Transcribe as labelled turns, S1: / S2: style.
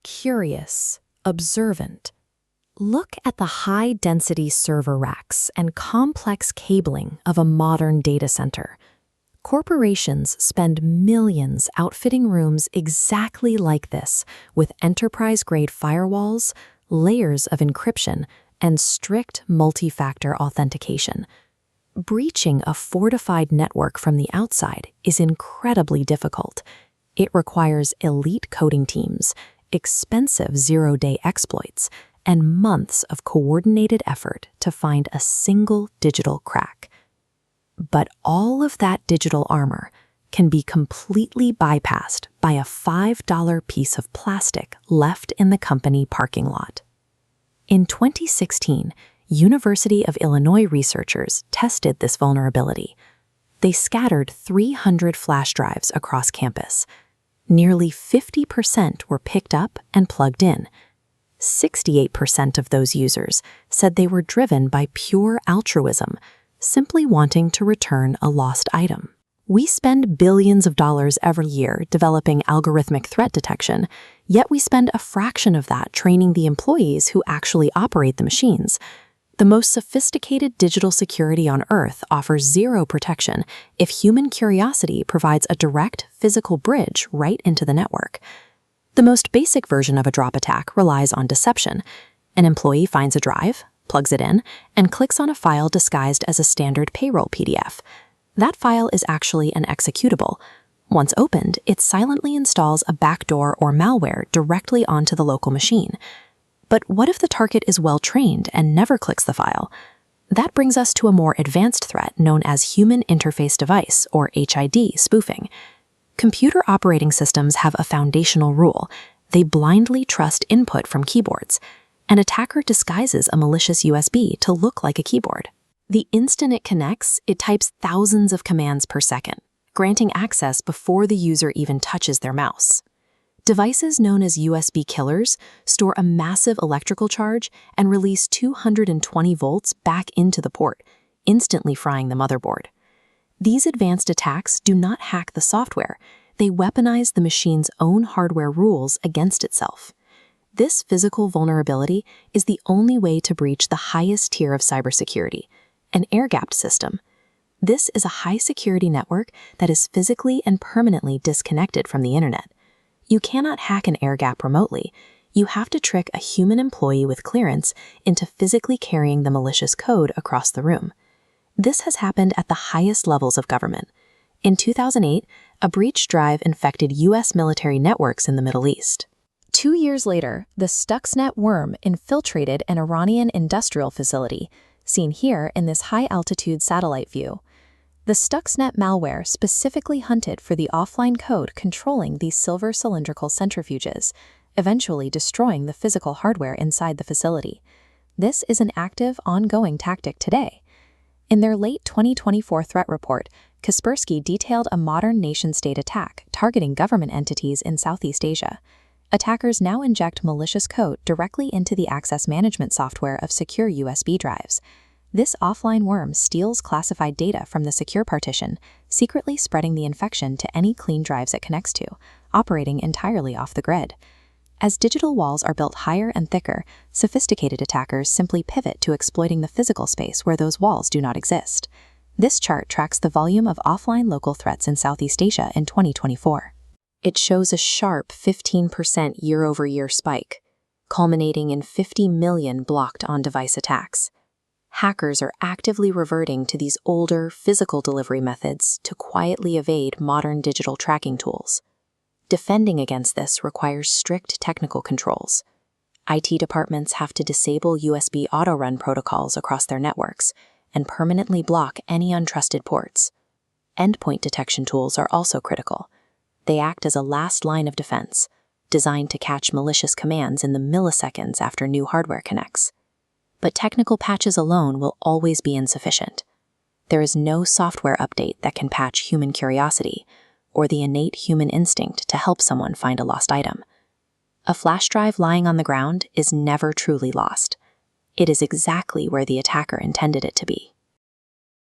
S1: curious, observant. Look at the high-density server racks and complex cabling of a modern data center. Corporations spend millions outfitting rooms exactly like this, with enterprise-grade firewalls, layers of encryption, and strict multi-factor authentication. Breaching a fortified network from the outside is incredibly difficult. It requires elite coding teams, expensive zero-day exploits, and months of coordinated effort to find a single digital crack. But all of that digital armor can be completely bypassed by a $5 piece of plastic left in the company parking lot. In 2016, University of Illinois researchers tested this vulnerability. They scattered 300 flash drives across campus. Nearly 50% were picked up and plugged in. 68% of those users said they were driven by pure altruism, simply wanting to return a lost item. We spend billions of dollars every year developing algorithmic threat detection, yet we spend a fraction of that training the employees who actually operate the machines. The most sophisticated digital security on Earth offers zero protection if human curiosity provides a direct physical bridge right into the network. The most basic version of a drop attack relies on deception. An employee finds a drive, plugs it in, and clicks on a file disguised as a standard payroll PDF. That file is actually an executable. Once opened, it silently installs a backdoor or malware directly onto the local machine. But what if the target is well-trained and never clicks the file? That brings us to a more advanced threat known as Human Interface Device, or HID, spoofing. Computer operating systems have a foundational rule. They blindly trust input from keyboards. An attacker disguises a malicious USB to look like a keyboard. The instant it connects, it types thousands of commands per second, granting access before the user even touches their mouse. Devices known as USB killers store a massive electrical charge and release 220 volts back into the port, instantly frying the motherboard. These advanced attacks do not hack the software. They weaponize the machine's own hardware rules against itself. This physical vulnerability is the only way to breach the highest tier of cybersecurity, an air-gapped system. This is a high-security network that is physically and permanently disconnected from the internet. You cannot hack an air gap remotely. You have to trick a human employee with clearance into physically carrying the malicious code across the room. This has happened at the highest levels of government. In 2008, a breached drive infected U.S. military networks in the Middle East. 2 years later, the Stuxnet worm infiltrated an Iranian industrial facility, seen here in this high-altitude satellite view. The Stuxnet malware specifically hunted for the offline code controlling these silver cylindrical centrifuges, eventually destroying the physical hardware inside the facility. This is an active, ongoing tactic today. In their late 2024 threat report, Kaspersky detailed a modern nation-state attack targeting government entities in Southeast Asia. Attackers now inject malicious code directly into the access management software of secure USB drives. This offline worm steals classified data from the secure partition, secretly spreading the infection to any clean drives it connects to, operating entirely off the grid. As digital walls are built higher and thicker, sophisticated attackers simply pivot to exploiting the physical space where those walls do not exist. This chart tracks the volume of offline local threats in Southeast Asia in 2024. It shows a sharp 15% year-over-year spike, culminating in 50 million blocked on-device attacks. Hackers are actively reverting to these older, physical delivery methods to quietly evade modern digital tracking tools. Defending against this requires strict technical controls. IT departments have to disable USB auto-run protocols across their networks and permanently block any untrusted ports. Endpoint detection tools are also critical. They act as a last line of defense, designed to catch malicious commands in the milliseconds after new hardware connects. But technical patches alone will always be insufficient. There is no software update that can patch human curiosity or the innate human instinct to help someone find a lost item. A flash drive lying on the ground is never truly lost. It is exactly where the attacker intended it to be.